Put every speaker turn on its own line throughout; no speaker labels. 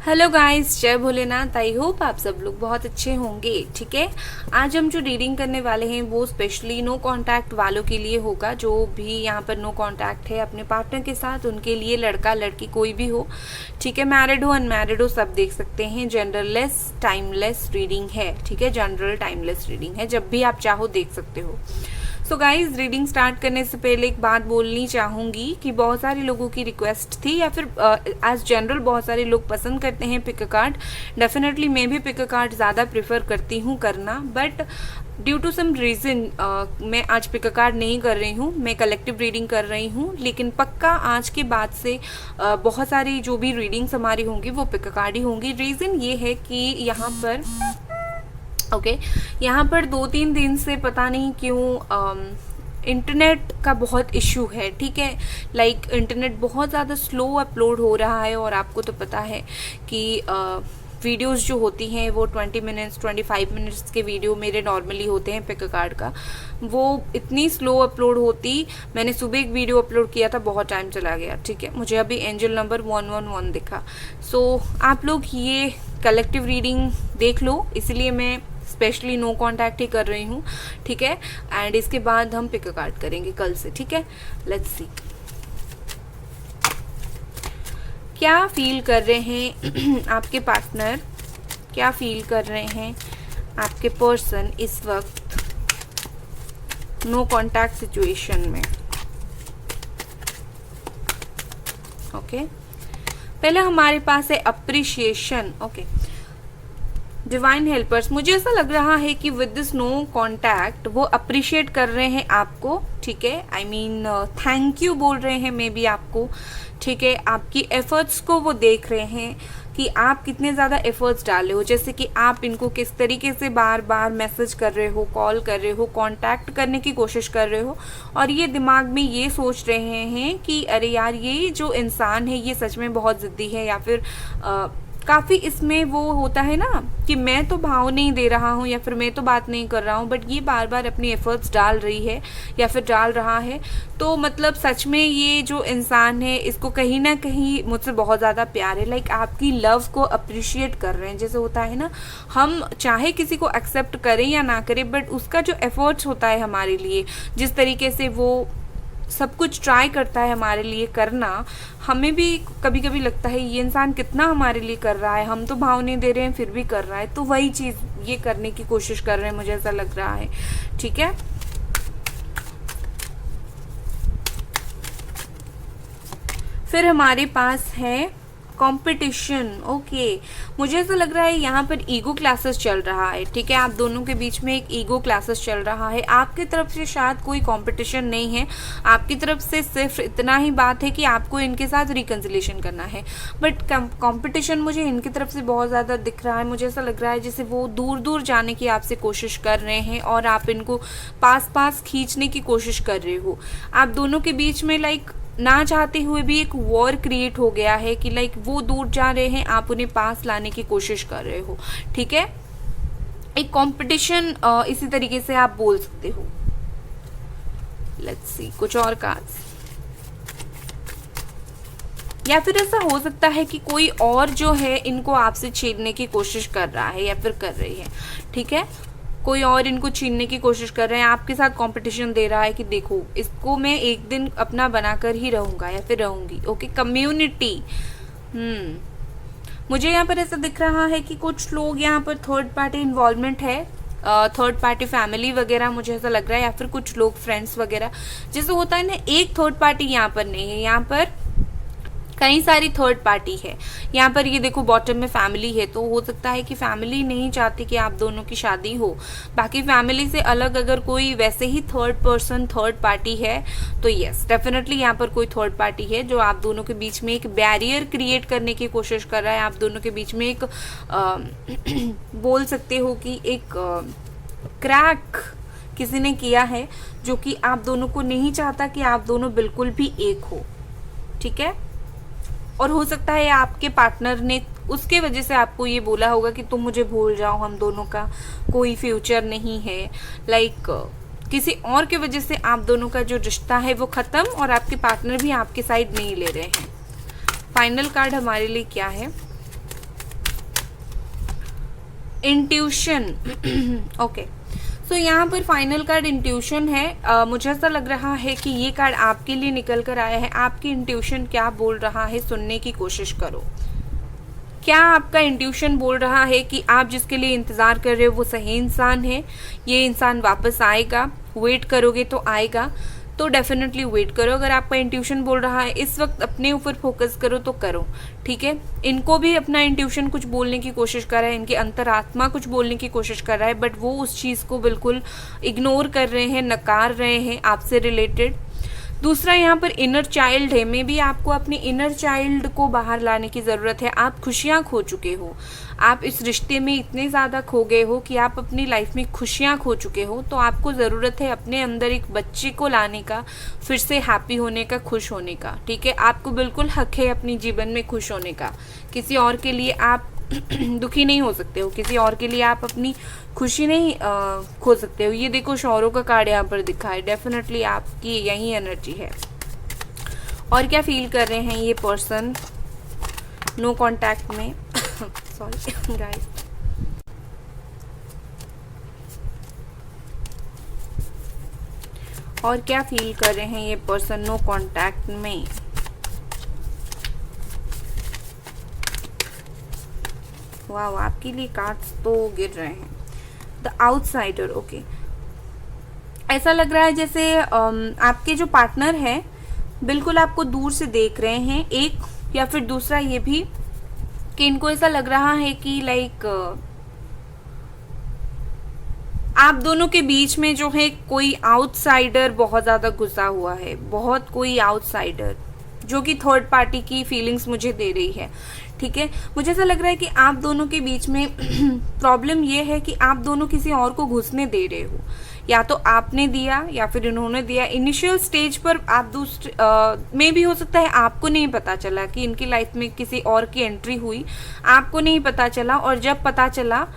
Hello guys, जय Bholenath. I hope आप सब लोग बहुत अच्छे होंगे। ठीक है, आज हम जो रीडिंग करने वाले हैं वो स्पेशली नो कांटेक्ट वालों के लिए होगा। जो भी यहाँ पर नो कांटेक्ट है अपने पार्टनर के साथ, उनके लिए, लड़का लड़की कोई भी हो, ठीक है, मैरिड हो अनमैरिड हो, सब देख सकते हैं। जनरललेस टाइमलेस रीडिंग है। ठीक है, जनरल टाइमलेस रीडिंग है, जब भी आप चाहो देख सकते हो। सो गाइज, रीडिंग स्टार्ट करने से पहले एक बात बोलनी चाहूँगी कि बहुत सारे लोगों की रिक्वेस्ट थी, या फिर एज जनरल बहुत सारे लोग पसंद करते हैं पिक अ कार्ड। डेफिनेटली मैं भी पिक अ कार्ड ज़्यादा प्रेफर करती हूँ करना, but due to some reason मैं आज पिक अ कार्ड नहीं कर रही हूँ। मैं कलेक्टिव रीडिंग कर रही हूँ, लेकिन पक्का आज के बाद से बहुत सारी जो भी रीडिंग्स हमारी होंगी वो पिक अ कार्ड ही होंगी। रीज़न ये है कि यहाँ पर यहाँ पर 2-3 दिन से पता नहीं क्यों इंटरनेट का बहुत इशू है। ठीक है, लाइक इंटरनेट बहुत ज़्यादा स्लो अपलोड हो रहा है, और आपको तो पता है कि वीडियोस जो होती हैं वो 20 मिनट्स 25 मिनट्स के वीडियो मेरे नॉर्मली होते हैं पिक अ कार्ड का, वो इतनी स्लो अपलोड होती। मैंने सुबह एक वीडियो अपलोड किया था, बहुत टाइम चला गया। ठीक है, मुझे अभी एंजल नंबर 111 दिखा। सो आप लोग ये कलेक्टिव रीडिंग देख लो, इसलिए मैं स्पेशली नो कांटेक्ट ही कर रही हूँ। ठीक है, एंड इसके बाद हम पिक अ कार्ड करेंगे कल से। ठीक है, लेट्स सी क्या फील कर रहे हैं आपके पार्टनर, क्या फील कर रहे हैं आपके पर्सन इस वक्त नो कांटेक्ट सिचुएशन में। ओके, पहले हमारे पास है अप्रिशिएशन। ओके, डिवाइन हेल्पर्स, मुझे ऐसा लग रहा है कि विद दिस नो कांटेक्ट वो अप्रिशिएट कर रहे हैं आपको। ठीक है, आई मीन थैंक यू बोल रहे हैं मे बी आपको। ठीक है, आपकी एफर्ट्स को वो देख रहे हैं कि आप कितने ज़्यादा एफर्ट्स डाले हो, जैसे कि आप इनको किस तरीके से बार बार मैसेज कर रहे हो, कॉल कर रहे हो, कांटेक्ट करने की कोशिश कर रहे हो, और ये दिमाग में ये सोच रहे हैं कि अरे यार, ये जो इंसान है ये सच में बहुत ज़िद्दी है, या फिर काफ़ी इसमें वो होता है ना कि मैं तो भाव नहीं दे रहा हूँ या फिर मैं तो बात नहीं कर रहा हूँ, बट ये बार बार अपनी एफर्ट्स डाल रही है या फिर डाल रहा है। तो मतलब सच में ये जो इंसान है इसको कहीं ना कहीं मुझसे बहुत ज़्यादा प्यार है। लाइक आपकी लव को अप्रिशिएट कर रहे हैं। जैसे होता है ना, हम चाहे किसी को एक्सेप्ट करें या ना करें, बट उसका जो एफर्ट्स होता है हमारे लिए, जिस तरीके से वो सब कुछ ट्राई करता है हमारे लिए करना, हमें भी कभी कभी लगता है ये इंसान कितना हमारे लिए कर रहा है, हम तो भाव नहीं दे रहे हैं फिर भी कर रहा है। तो वही चीज़ ये करने की कोशिश कर रहे हैं, मुझे ऐसा लग रहा है। ठीक है, फिर हमारे पास है कंपटीशन। ओके, मुझे ऐसा लग रहा है यहाँ पर ईगो क्लासेस चल रहा है। ठीक है, आप दोनों के बीच में एक ईगो क्लासेस चल रहा है। आपकी तरफ से शायद कोई कंपटीशन नहीं है, आपकी तरफ से सिर्फ इतना ही बात है कि आपको इनके साथ रिकंसिलेशन करना है, बट कंपटीशन मुझे इनकी तरफ से बहुत ज़्यादा दिख रहा है। मुझे ऐसा लग रहा है जैसे वो दूर दूर जाने की आपसे कोशिश कर रहे हैं और आप इनको पास पास खींचने की कोशिश कर रहे हो। आप दोनों के बीच में लाइक ना चाहते हुए भी एक वॉर क्रिएट हो गया है कि लाइक वो दूर जा रहे हैं, आप उन्हें पास लाने की कोशिश कर रहे हो। ठीक है, एक कंपटीशन इसी तरीके से आप बोल सकते हो। लेट्स सी कुछ और कार्ड्स, या फिर ऐसा हो सकता है कि कोई और जो है इनको आपसे छेड़ने की कोशिश कर रहा है या फिर कर रही है। ठीक है, कोई और इनको छीनने की कोशिश कर रहे हैं, आपके साथ कंपटीशन दे रहा है कि देखो इसको मैं एक दिन अपना बनाकर ही रहूंगा या फिर रहूंगी। ओके, कम्युनिटी, मुझे यहाँ पर ऐसा दिख रहा है कि कुछ लोग यहाँ पर थर्ड पार्टी इन्वॉल्वमेंट है, थर्ड पार्टी फैमिली वगैरह, मुझे ऐसा लग रहा है, या फिर कुछ लोग फ्रेंड्स वगैरह। जैसे होता है ना, एक थर्ड पार्टी यहाँ पर नहीं है, यहाँ पर कई सारी थर्ड पार्टी है। यहाँ पर ये देखो बॉटम में फैमिली है, तो हो सकता है कि फैमिली नहीं चाहती कि आप दोनों की शादी हो। बाकी फैमिली से अलग अगर कोई वैसे ही थर्ड पर्सन, थर्ड पार्टी है, तो यस डेफिनेटली यहाँ पर कोई थर्ड पार्टी है जो आप दोनों के बीच में एक बैरियर क्रिएट करने की कोशिश कर रहा है। आप दोनों के बीच में एक बोल सकते हो कि एक क्रैक किसी ने किया है, जो कि आप दोनों को नहीं चाहता कि आप दोनों बिल्कुल भी एक हो। ठीक है, और हो सकता है आपके पार्टनर ने उसके वजह से आपको ये बोला होगा कि तुम मुझे भूल जाओ, हम दोनों का कोई फ्यूचर नहीं है। लाइक किसी और के वजह से आप दोनों का जो रिश्ता है वो ख़त्म, और आपके पार्टनर भी आपके साइड नहीं ले रहे हैं। फाइनल कार्ड हमारे लिए क्या है? इंट्यूशन। ओके, सो यहाँ पर फाइनल कार्ड इंट्यूशन है। मुझे ऐसा लग रहा है कि ये कार्ड आपके लिए निकल कर आया है। आपकी इंट्यूशन क्या बोल रहा है सुनने की कोशिश करो। क्या आपका इंट्यूशन बोल रहा है कि आप जिसके लिए इंतज़ार कर रहे हो वो सही इंसान है, ये इंसान वापस आएगा, वेट करोगे तो आएगा, तो डेफिनेटली वेट करो। अगर आपका इंट्यूशन बोल रहा है इस वक्त अपने ऊपर फोकस करो तो करो, ठीक है। इनको भी अपना इंट्यूशन कुछ बोलने की कोशिश कर रहा है, इनके अंतरात्मा कुछ बोलने की कोशिश कर रहा है, बट वो उस चीज़ को बिल्कुल इग्नोर कर रहे हैं, नकार रहे हैं आपसे रिलेटेड। दूसरा यहाँ पर इनर चाइल्ड है। मे बी आपको अपने इनर चाइल्ड को बाहर लाने की ज़रूरत है। आप खुशियाँ खो चुके हो, आप इस रिश्ते में इतने ज़्यादा खो गए हो कि आप अपनी लाइफ में खुशियाँ खो चुके हो, तो आपको ज़रूरत है अपने अंदर एक बच्चे को लाने का, फिर से हैप्पी होने का, खुश होने का, ठीक है। आपको बिल्कुल हक है अपनी जीवन में खुश होने का। किसी और के लिए आप दुखी नहीं हो सकते हो, किसी और के लिए आप अपनी खुशी नहीं खो सकते हो। ये देखो शौरों का कार्ड यहाँ पर दिखा है, डेफिनेटली आपकी यही एनर्जी है। और क्या फील कर रहे हैं ये पर्सन नो कांटेक्ट में? Sorry guys. और क्या फील कर रहे हैं ये पर्सन नो कांटेक्ट में? वाह, आपके लिए कार्ड्स तो गिर रहे हैं। The outsider, okay. ऐसा लग रहा है जैसे आपके जो पार्टनर है बिल्कुल आपको दूर से देख रहे हैं, एक या फिर दूसरा ये भी कि इनको ऐसा लग रहा है कि लाइक आप दोनों के बीच में जो है कोई आउटसाइडर बहुत ज्यादा घुसा हुआ है, बहुत कोई आउटसाइडर जो कि थर्ड पार्टी की फीलिंग्स मुझे दे रही है, ठीक है। मुझे ऐसा लग रहा है कि आप दोनों के बीच में प्रॉब्लम ये है कि आप दोनों किसी और को घुसने दे रहे हो, या तो आपने दिया या फिर इन्होंने दिया। इनिशियल स्टेज पर आप दूसरे में भी हो सकता है आपको नहीं पता चला कि इनकी लाइफ में किसी और की एंट्री हुई, आपको नहीं पता चला, और जब पता चला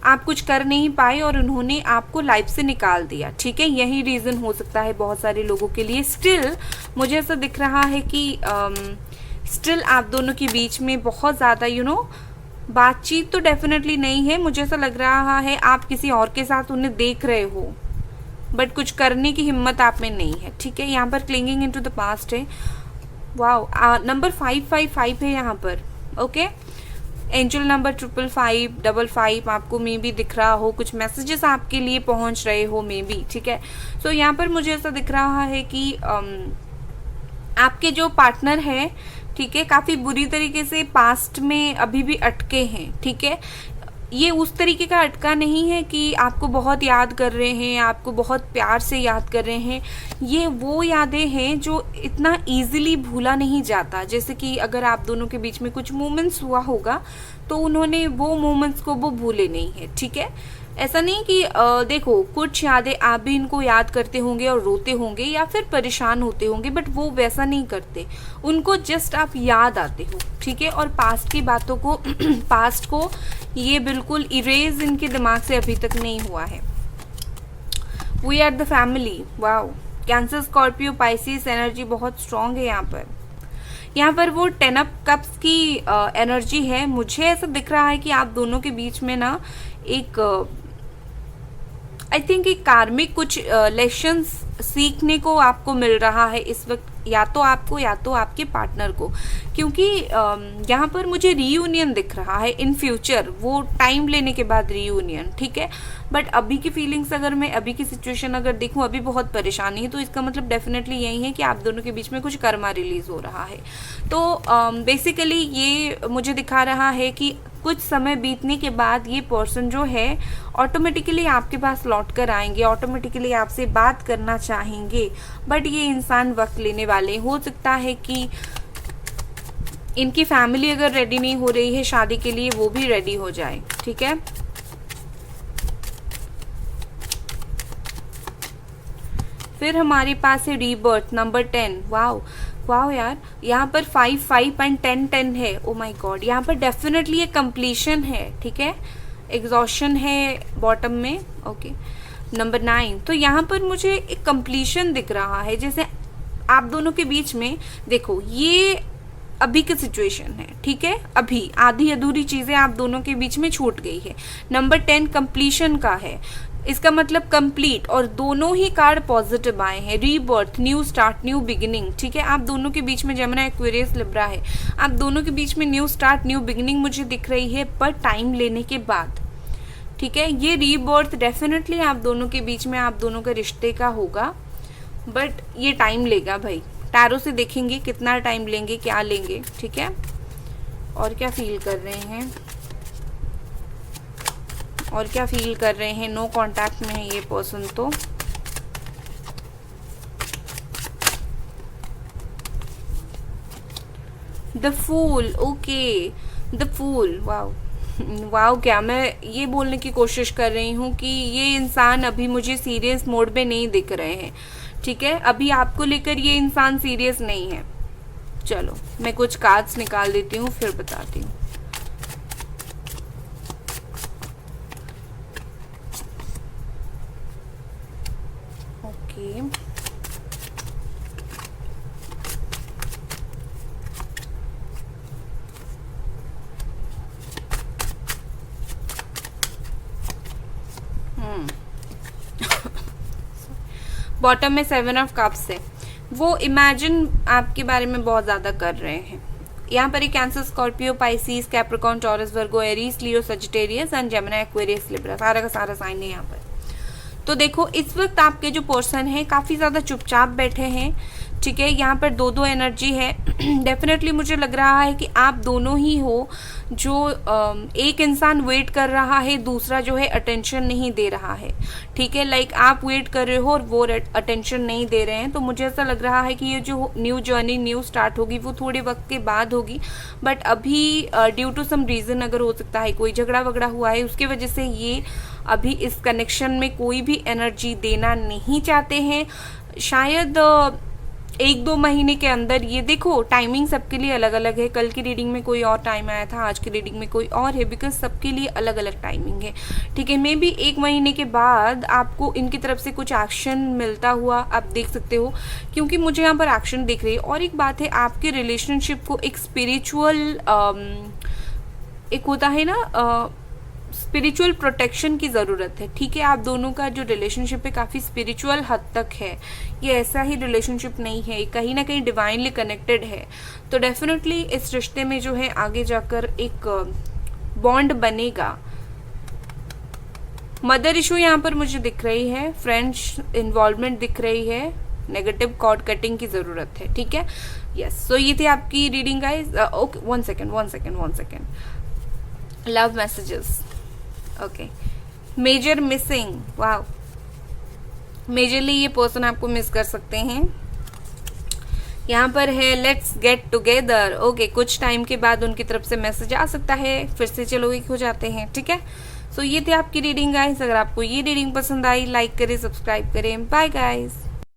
आप कुछ कर नहीं पाए और उन्होंने आपको लाइफ से निकाल दिया, ठीक है। यही रीज़न हो सकता है बहुत सारे लोगों के लिए। स्टिल मुझे ऐसा दिख रहा है कि स्टिल आप दोनों के बीच में बहुत ज़्यादा बातचीत तो डेफिनेटली नहीं है। मुझे ऐसा लग रहा है आप किसी और के साथ उन्हें देख रहे हो, बट कुछ करने की हिम्मत आप में नहीं है, ठीक है। यहाँ पर क्लिंगिंग इनटू द पास्ट है। वाओ, नंबर 555 है यहाँ पर, ओके। एंजल नंबर 555 आपको मे बी दिख रहा हो, कुछ मैसेजेस आपके लिए पहुंच रहे हो मे बी, ठीक है। सो यहाँ पर मुझे ऐसा दिख रहा है कि आपके जो पार्टनर है, ठीक है, काफ़ी बुरी तरीके से पास्ट में अभी भी अटके हैं, ठीक है। ये उस तरीके का अटका नहीं है कि आपको बहुत याद कर रहे हैं, आपको बहुत प्यार से याद कर रहे हैं। ये वो यादें हैं जो इतना इजीली भूला नहीं जाता। जैसे कि अगर आप दोनों के बीच में कुछ मोमेंट्स हुआ होगा तो उन्होंने वो मोमेंट्स को वो भूले नहीं है, ठीक है। ऐसा नहीं कि देखो कुछ यादें आप भी इनको याद करते होंगे और रोते होंगे या फिर परेशान होते होंगे, बट वो वैसा नहीं करते, उनको जस्ट आप याद आते हो, ठीक है। और पास्ट की बातों को पास्ट को ये बिल्कुल इरेज इनके दिमाग से अभी तक नहीं हुआ है। We are the family, wow. Cancer, Scorpio, Pisces energy बहुत स्ट्रांग है यहाँ पर। यहाँ पर वो 10 ऑफ कप्स की एनर्जी है। मुझे ऐसा दिख रहा है कि आप दोनों के बीच में ना एक आई थिंक एक कार्मिक कुछ लेसन्स सीखने को आपको मिल रहा है इस वक्त, या तो आपको या तो आपके पार्टनर को, क्योंकि यहाँ पर मुझे रीयूनियन दिख रहा है इन फ्यूचर, वो टाइम लेने के बाद रीयूनियन, ठीक है। बट अभी की फीलिंग्स, अगर मैं अभी की सिचुएशन अगर देखूँ, अभी बहुत परेशानी है, तो इसका मतलब डेफिनेटली यही है कि आप दोनों के बीच में कुछ कर्मा रिलीज हो रहा है। तो बेसिकली ये मुझे दिखा रहा है कि कुछ समय बीतने के बाद ये पर्सन जो है ऑटोमेटिकली आपके पास लौट कर आएंगे, ऑटोमेटिकली आपसे बात करना चाहेंगे, बट ये इंसान वक्त लेने वाले। हो सकता है कि इनकी फैमिली अगर रेडी नहीं हो रही है शादी के लिए, वो भी रेडी हो जाए, ठीक है। फिर हमारे पास है रीबर्थ नंबर 10। वाओ वाओ यार, यहाँ पर 5 5 एंड 10 10 है। ओ माय गॉड, यहाँ पर डेफिनेटली एक कंप्लीशन है, ठीक है। एग्जॉशन है बॉटम में, ओके। नंबर 9, तो यहाँ पर मुझे एक कंप्लीशन दिख रहा है, जैसे आप दोनों के बीच में देखो ये अभी की सिचुएशन है, ठीक है, अभी आधी अधूरी चीजें आप दोनों के बीच में छूट गई है। नंबर 10 कंप्लीशन का है, इसका मतलब कंप्लीट, और दोनों ही कार्ड पॉजिटिव आए हैं। Rebirth, new start, new beginning, ठीक है, आप दोनों के बीच में जेमिनी, एक्वेरियस, लिब्रा है, आप दोनों के बीच में न्यू स्टार्ट, न्यू बिगिनिंग मुझे दिख रही है, पर टाइम लेने के बाद, ठीक है। ये रीबर्थ डेफिनेटली आप दोनों के बीच में, आप दोनों के रिश्ते का होगा, बट ये टाइम लेगा भाई। टैरो से देखेंगे कितना टाइम लेंगे, क्या लेंगे, ठीक है। और क्या फील कर रहे हैं, और क्या फील कर रहे हैं। नो कांटेक्ट में है ये पर्सन तो। The fool, okay, the fool, wow wow. क्या मैं ये बोलने की कोशिश कर रही हूँ कि ये इंसान अभी मुझे सीरियस मोड में नहीं दिख रहे हैं, ठीक है, अभी आपको लेकर ये इंसान सीरियस नहीं है। चलो मैं कुछ कार्ड्स निकाल देती हूँ फिर बताती हूँ। ओके, बॉटम में 7 ऑफ कप्स है। वो इमेजिन आपके बारे में बहुत ज़्यादा कर रहे हैं। यहाँ पर ही Cancer, Scorpio, Pisces, Capricorn, Taurus, Virgo, Aries, Leo, Sagittarius and Gemini, Aquarius, Libra, सारा का सारा साइन है यहाँ पर। तो देखो इस वक्त आपके जो पर्सन है काफ़ी ज़्यादा चुपचाप बैठे हैं, ठीक है, यहाँ पर दो एनर्जी है। डेफिनेटली मुझे लग रहा है कि आप दोनों ही हो जो एक इंसान वेट कर रहा है, दूसरा जो है अटेंशन नहीं दे रहा है, ठीक है, लाइक आप वेट कर रहे हो और वो अटेंशन नहीं दे रहे हैं। तो मुझे ऐसा लग रहा है कि ये जो न्यू जर्नी, न्यू स्टार्ट होगी वो थोड़े वक्त के बाद होगी, बट अभी ड्यू टू सम रीज़न, अगर हो सकता है कोई झगड़ा वगड़ा हुआ है उसकी वजह से ये अभी इस कनेक्शन में कोई भी एनर्जी देना नहीं चाहते हैं। शायद 1-2 महीने के अंदर, ये देखो टाइमिंग सबके लिए अलग अलग है। कल की रीडिंग में कोई और टाइम आया था, आज की रीडिंग में कोई और है, बिकॉज सबके लिए अलग अलग टाइमिंग है, ठीक है। मे बी 1 महीने के बाद आपको इनकी तरफ से कुछ एक्शन मिलता हुआ आप देख सकते हो, क्योंकि मुझे यहाँ पर एक्शन दिख रही है। और एक बात है, आपके रिलेशनशिप को एक स्पिरिचुअल एक होता है ना, स्पिरिचुअल प्रोटेक्शन की ज़रूरत है, ठीक है। आप दोनों का जो रिलेशनशिप है काफ़ी स्पिरिचुअल हद तक है, ये ऐसा ही रिलेशनशिप नहीं है, कहीं ना कहीं डिवाइनली कनेक्टेड है। तो डेफिनेटली इस रिश्ते में जो है आगे जाकर एक बॉन्ड बनेगा। मदर इशू यहाँ पर मुझे दिख रही है, फ्रेंड्स इन्वॉल्वमेंट दिख रही है, नेगेटिव कॉर्ड कटिंग की ज़रूरत है, ठीक है। यस, सो ये थी आपकी reading guys. Okay, one second. Love messages, okay, major missing, वाह, मेजरली ये पर्सन आपको मिस कर सकते हैं। यहाँ पर है लेट्स गेट टुगेदर, ओके, कुछ टाइम के बाद उनकी तरफ से मैसेज आ सकता है, फिर से चलो एक हो जाते हैं, ठीक है। सो ये थी आपकी रीडिंग गाइस। अगर आपको ये रीडिंग पसंद आई, लाइक करें, सब्सक्राइब करें। Bye guys.